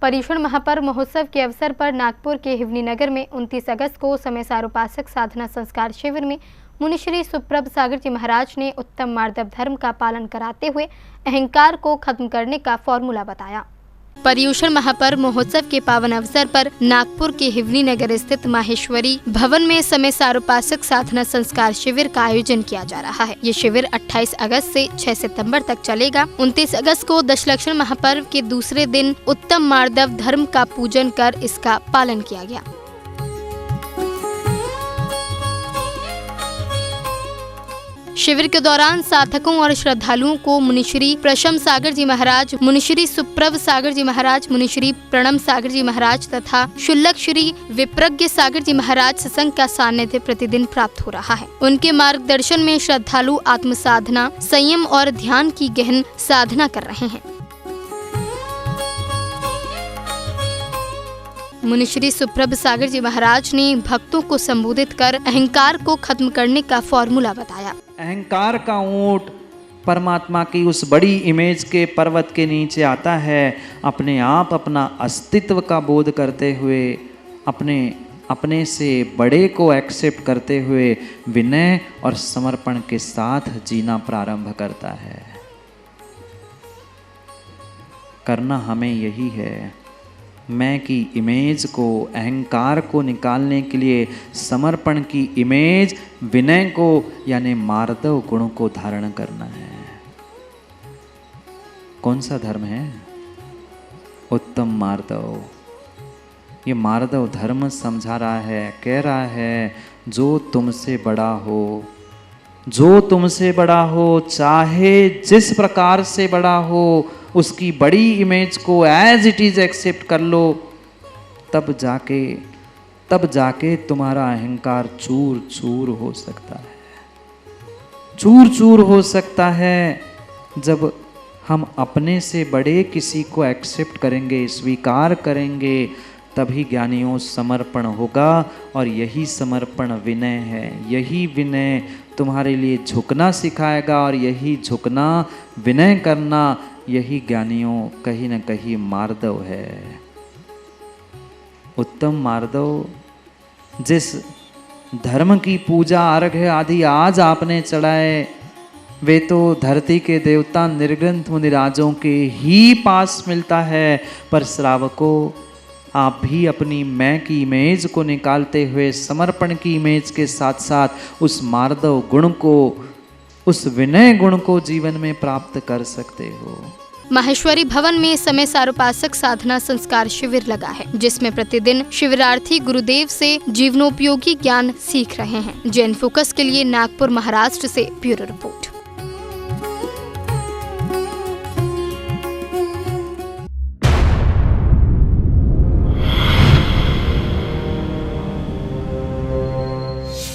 पर्युषण महापर्व महोत्सव के अवसर पर नागपुर के हिवनी नगर में 29 अगस्त को समय सारोपासक साधना संस्कार शिविर में मुनि श्री सुप्रभ सागर जी महाराज ने उत्तम मार्दव धर्म का पालन कराते हुए अहंकार को खत्म करने का फॉर्मूला बताया। पर्युषण महापर्व महोत्सव के पावन अवसर पर नागपुर के हिवनी नगर स्थित माहेश्वरी भवन में समय सारोपासक साधना संस्कार शिविर का आयोजन किया जा रहा है। ये शिविर 28 अगस्त से 6 सितंबर तक चलेगा। 29 अगस्त को दशलक्षण महापर्व के दूसरे दिन उत्तम मार्दव धर्म का पूजन कर इसका पालन किया गया। शिविर के दौरान साधकों और श्रद्धालुओं को मुनिश्री प्रशम सागर जी महाराज, मुनिश्री सुप्रभ सागर जी महाराज, मुनिश्री प्रणम सागर जी महाराज तथा शुल्लक श्री विप्रज्ञ सागर जी महाराज सत्संग का सानिध्य प्रतिदिन प्राप्त हो रहा है। उनके मार्गदर्शन में श्रद्धालु आत्म साधना, संयम और ध्यान की गहन साधना कर रहे हैं। मुनिश्री सुप्रभ सागर जी महाराज ने भक्तों को संबोधित कर अहंकार को खत्म करने का फॉर्मूला बताया। अहंकार का ऊंट परमात्मा की उस बड़ी इमेज के पर्वत के नीचे आता है। अपने आप अपना अस्तित्व का बोध करते हुए अपने से बड़े को एक्सेप्ट करते हुए विनय और समर्पण के साथ जीना प्रारंभ करता है। करना हमें यही है। मैं की इमेज को, अहंकार को निकालने के लिए समर्पण की इमेज, विनय को यानी मार्दव गुण को धारण करना है। कौन सा धर्म है? उत्तम मार्दव। ये मार्दव धर्म समझा रहा है, कह रहा है जो तुमसे बड़ा हो, जो तुमसे बड़ा हो, चाहे जिस प्रकार से बड़ा हो, उसकी बड़ी इमेज को एज इट इज एक्सेप्ट कर लो। तब जाके तुम्हारा अहंकार चूर चूर हो सकता है। चूर चूर हो सकता है जब हम अपने से बड़े किसी को एक्सेप्ट करेंगे, स्वीकार करेंगे, तभी ज्ञानियों समर्पण होगा। और यही समर्पण विनय है। यही विनय तुम्हारे लिए झुकना सिखाएगा और यही झुकना, विनय करना, यही ज्ञानियों कहीं न कहीं मार्दव है। उत्तम मार्दव जिस धर्म की पूजा, अर्घ्य आदि आज आपने चढ़ाए, वे तो धरती के देवता निर्ग्रंथ मुनिराजों के ही पास मिलता है। पर श्रावकों, आप भी अपनी मैं की इमेज को निकालते हुए समर्पण की इमेज के साथ साथ उस मार्दव गुण को, उस विनय गुण को जीवन में प्राप्त कर सकते हो। माहेश्वरी भवन में समय सारोपासक साधना संस्कार शिविर लगा है, जिसमें प्रतिदिन शिविरार्थी गुरुदेव से जीवनोपयोगी ज्ञान सीख रहे हैं। जैन फोकस के लिए नागपुर महाराष्ट्र से ब्यूरो रिपोर्ट।